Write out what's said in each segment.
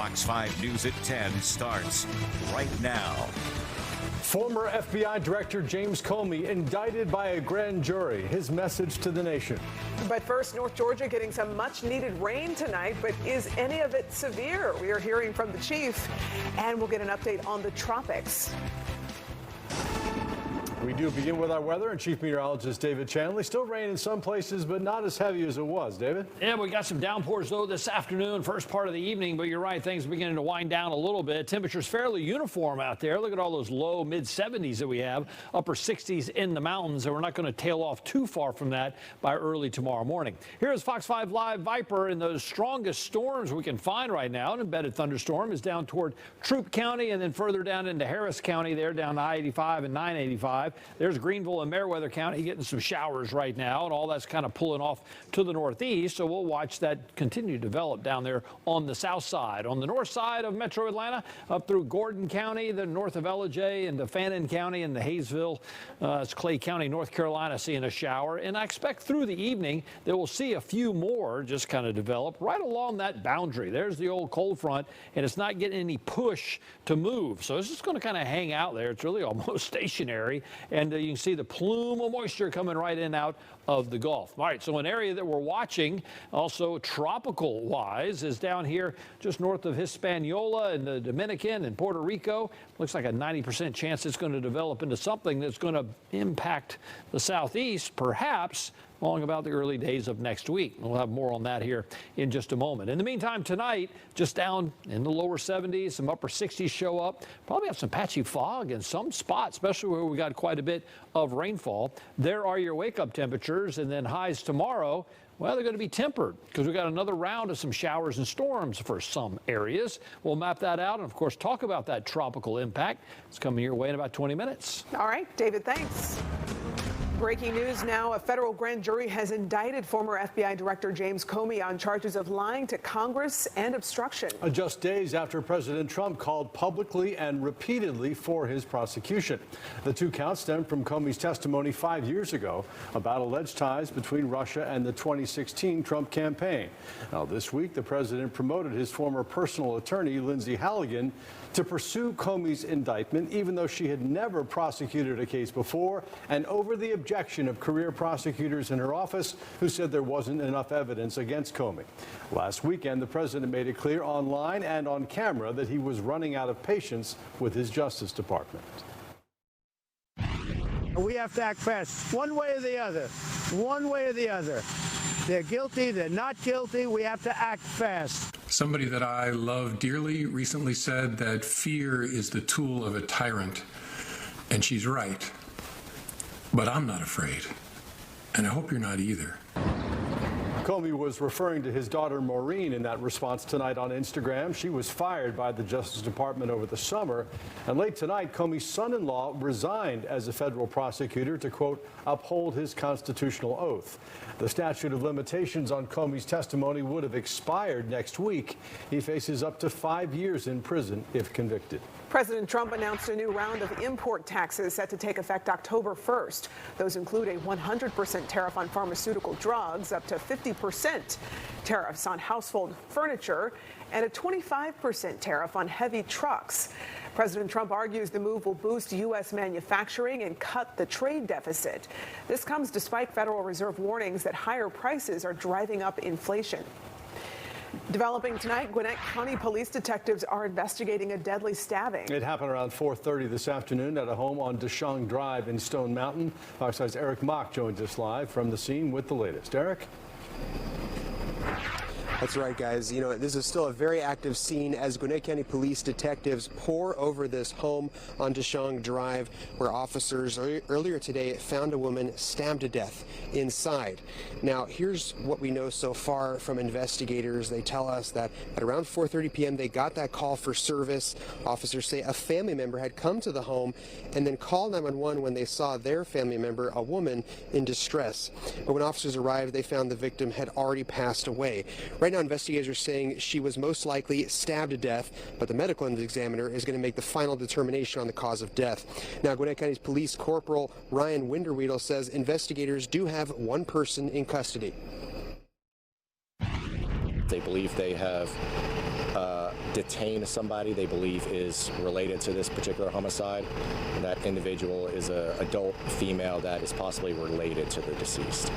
Fox 5 News at 10 starts right now. Former FBI Director James Comey indicted by a grand jury. His message to the nation. But first, North Georgia getting some much-needed rain tonight, but is any of it severe? We are hearing from the chief, and we'll get an update on the tropics. We do begin with our weather and Chief Meteorologist David Chanley. Still rain in some places, but not as heavy as it was. David? Yeah, we got some downpours, though, this afternoon, first part of the evening. But you're right, things are beginning to wind down a little bit. Temperatures fairly uniform out there. Look at all those low, mid-70s that we have, upper 60s in the mountains. And we're not going to tail off too far from that by early tomorrow morning. Here is Fox 5 Live Viper, and those strongest storms we can find right now. An embedded thunderstorm is down toward Troup County and then further down into Harris County there, down to I-85 and 985. There's Greenville and Meriwether County getting some showers right now, and all that's kind of pulling off to the northeast. So we'll watch that continue to develop down there on the south side. On the north side of metro Atlanta, up through Gordon County, the north of LJ, and the Fannin County and the Hayesville, it's Clay County, North Carolina, seeing a shower. And I expect through the evening that we'll see a few more just kind of develop right along that boundary. There's the old cold front, and it's not getting any push to move. So it's just going to kind of hang out there. It's really almost stationary. And you can see the plume of moisture coming right in out of the Gulf. All right, so an area that we're watching also tropical wise is down here just north of Hispaniola and the Dominican and Puerto Rico. Looks like a 90% chance it's going to develop into something that's going to impact the southeast, perhaps along about the early days of next week. We'll have more on that here in just a moment. In the meantime, tonight, just down in the lower 70s, some upper 60s show up. Probably have some patchy fog in some spots, especially where we got quite a bit of rainfall. There are your wake-up temperatures, and then highs tomorrow. Well, they're going to be tempered because we got another round of some showers and storms for some areas. We'll map that out and, of course, talk about that tropical impact. It's coming your way in about 20 minutes. All right, David, thanks. Breaking news now, a federal grand jury has indicted former FBI Director James Comey on charges of lying to Congress and obstruction. Just days after President Trump called publicly and repeatedly for his prosecution. The two counts stem from Comey's testimony 5 years ago about alleged ties between Russia and the 2016 Trump campaign. Now, this week, the president promoted his former personal attorney, Lindsay Halligan, to pursue Comey's indictment, even though she had never prosecuted a case before, and over the objection of career prosecutors in her office who said there wasn't enough evidence against Comey. Last weekend, the president made it clear online and on camera that he was running out of patience with his Justice Department. We have to act fast, one way or the other, one way or the other. They're guilty, they're not guilty, we have to act fast. Somebody that I love dearly recently said that fear is the tool of a tyrant, and she's right. But I'm not afraid, and I hope you're not either. Comey was referring to his daughter Maureen in that response tonight on Instagram. She was fired by the Justice Department over the summer. And late tonight, Comey's son-in-law resigned as a federal prosecutor to, quote, uphold his constitutional oath. The statute of limitations on Comey's testimony would have expired next week. He faces up to 5 years in prison if convicted. President Trump announced a new round of import taxes set to take effect October 1st. Those include a 100% tariff on pharmaceutical drugs, up to 50% tariffs on household furniture, and a 25% tariff on heavy trucks. President Trump argues the move will boost U.S. manufacturing and cut the trade deficit. This comes despite Federal Reserve warnings that higher prices are driving up inflation. Developing tonight, Gwinnett County police detectives are investigating a deadly stabbing. It happened around 4:30 this afternoon at a home on DeShong Drive in Stone Mountain. Fox 5's Eric Mock joins us live from the scene with the latest. Eric? That's right, guys. You know, this is still a very active scene as Gwinnett County police detectives pour over this home on DeShong Drive, where officers earlier today found a woman stabbed to death inside. Now, here's what we know so far from investigators. They tell us that at around 4:30 p.m. they got that call for service. Officers say a family member had come to the home and then called 911 when they saw their family member, a woman, in distress. But when officers arrived, they found the victim had already passed away. Right now, investigators are saying she was most likely stabbed to death, but the medical examiner is going to make the final determination on the cause of death. Now, Gwinnett County's Police Corporal Ryan Winderweedle says investigators do have one person in custody. They believe they have detain somebody they believe is related to this particular homicide. And that individual is an adult female that is possibly related to the deceased.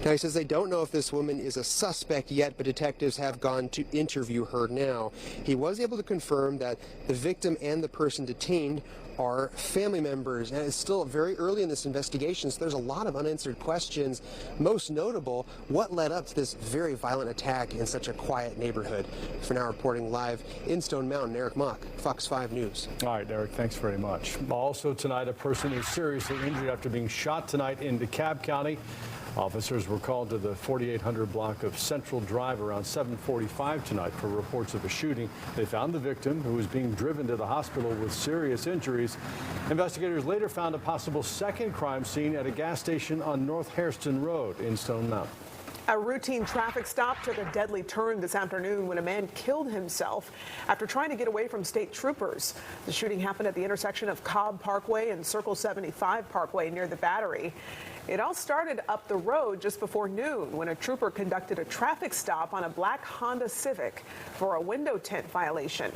Now, he says they don't know if this woman is a suspect yet, but detectives have gone to interview her now. He was able to confirm that the victim and the person detained are family members, and it's still very early in this investigation, so there's a lot of unanswered questions. Most notable, what led up to this very violent attack in such a quiet neighborhood? For now, reporting live in Stone Mountain, Eric Mock, Fox 5 News. All right, Eric, thanks very much. Also tonight, a person is seriously injured after being shot tonight in DeKalb County. Officers were called to the 4800 block of Central Drive around 7:45 tonight for reports of a shooting. They found the victim, who was being driven to the hospital with serious injuries. Investigators later found a possible second crime scene at a gas station on North Hairston Road in Stone Mountain. A routine traffic stop took a deadly turn this afternoon when a man killed himself after trying to get away from state troopers. The shooting happened at the intersection of Cobb Parkway and Circle 75 Parkway near the Battery. It all started up the road just before noon when a trooper conducted a traffic stop on a black Honda Civic for a window tint violation.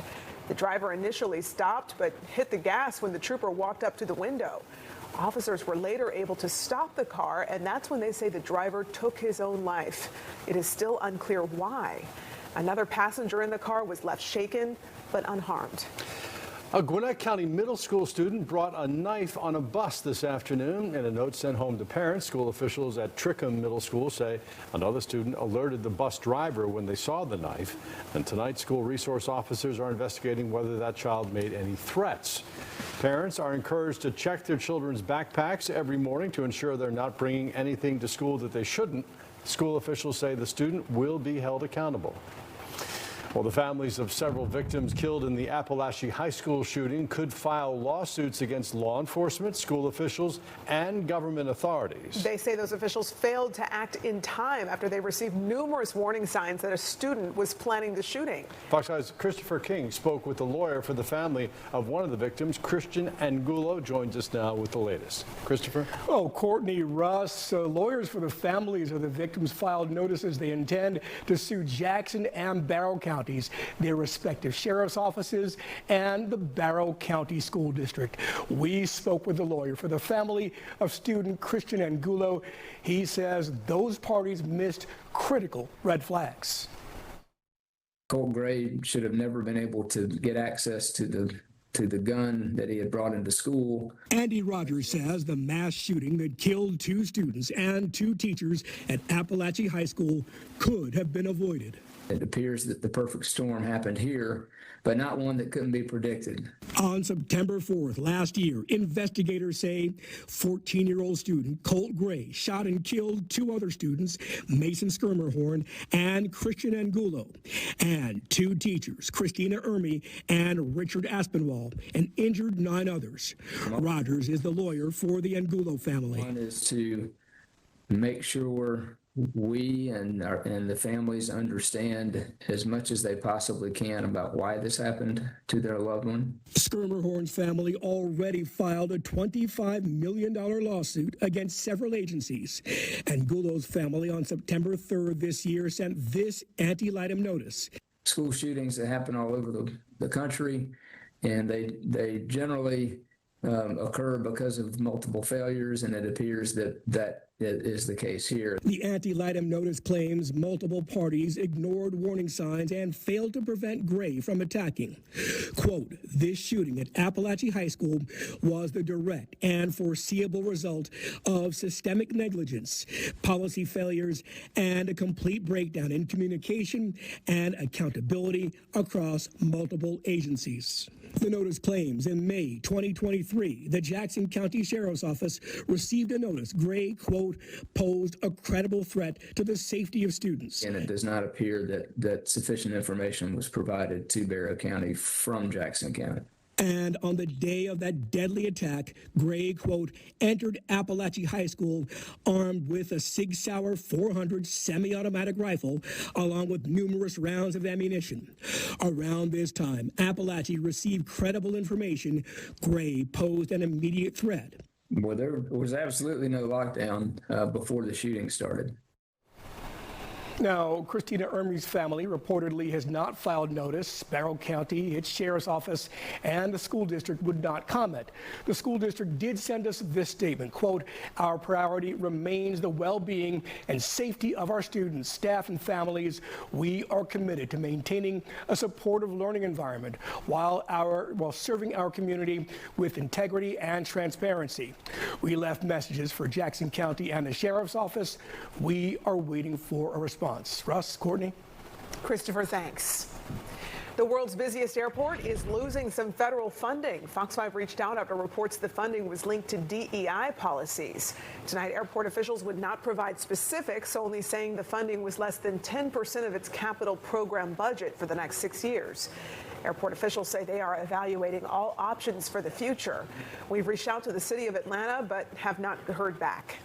The driver initially stopped but hit the gas when the trooper walked up to the window. Officers were later able to stop the car, and that's when they say the driver took his own life. It is still unclear why. Another passenger in the car was left shaken but unharmed. A Gwinnett County middle school student brought a knife on a bus this afternoon. In a note sent home to parents, school officials at Trickham Middle School say another student alerted the bus driver when they saw the knife. And tonight, school resource officers are investigating whether that child made any threats. Parents are encouraged to check their children's backpacks every morning to ensure they're not bringing anything to school that they shouldn't. School officials say the student will be held accountable. Well, the families of several victims killed in the Apalachee High School shooting could file lawsuits against law enforcement, school officials, and government authorities. They say those officials failed to act in time after they received numerous warning signs that a student was planning the shooting. Fox 5's Christopher King spoke with the lawyer for the family of one of the victims, Christian Angulo, joins us now with the latest. Christopher? Oh, Courtney Russ, lawyers for the families of the victims filed notices they intend to sue Jackson and Barrow County, their respective sheriff's offices, and the Barrow County School District. We spoke with the lawyer for the family of student Christian Angulo. He says those parties missed critical red flags. Colt Gray should have never been able to get access to the gun that he had brought into school. Andy Rogers says the mass shooting that killed 2 students and 2 teachers at Apalachee High School could have been avoided. It appears that the perfect storm happened here, but not one that couldn't be predicted. On September 4th last year, investigators say 14-year-old student Colt Gray shot and killed 2 other students, Mason Skirmerhorn and Christian Angulo, and 2 teachers, Christina Ermy and Richard Aspinwall, and injured 9 others. Rogers is the lawyer for the Angulo family. One is to make sure we and the families understand as much as they possibly can about why this happened to their loved one. Skirmerhorn's family already filed a $25 million lawsuit against several agencies. And Gulo's family on September 3rd this year sent this anti-litem notice. School shootings that happen all over the country, and they generally occur because of multiple failures, and it appears that is the case here. The anti-litem notice claims multiple parties ignored warning signs and failed to prevent Gray from attacking. Quote, this shooting at Apalachee High School was the direct and foreseeable result of systemic negligence, policy failures, and a complete breakdown in communication and accountability across multiple agencies. The notice claims in May 2023, the Jackson County Sheriff's Office received a notice Gray, quote, posed a credible threat to the safety of students. And it does not appear that sufficient information was provided to Barrow County from Jackson County. And on the day of that deadly attack, Gray, quote, entered Apalachee High School armed with a Sig Sauer 400 semi-automatic rifle, along with numerous rounds of ammunition. Around this time, Apalachee received credible information Gray posed an immediate threat. Well, there was absolutely no lockdown before the shooting started. Now, Christina Ermey's family reportedly has not filed notice. Sparrow County, its sheriff's office, and the school district would not comment. The school district did send us this statement, quote, "Our priority remains the well-being and safety of our students, staff, and families. We are committed to maintaining a supportive learning environment while serving our community with integrity and transparency." We left messages for Jackson County and the sheriff's office. We are waiting for a response. Russ, Courtney. Christopher, thanks. The world's busiest airport is losing some federal funding. Fox 5 reached out after reports the funding was linked to DEI policies. Tonight, airport officials would not provide specifics, only saying the funding was less than 10% of its capital program budget for the next 6 years. Airport officials say they are evaluating all options for the future. We've reached out to the city of Atlanta, but have not heard back.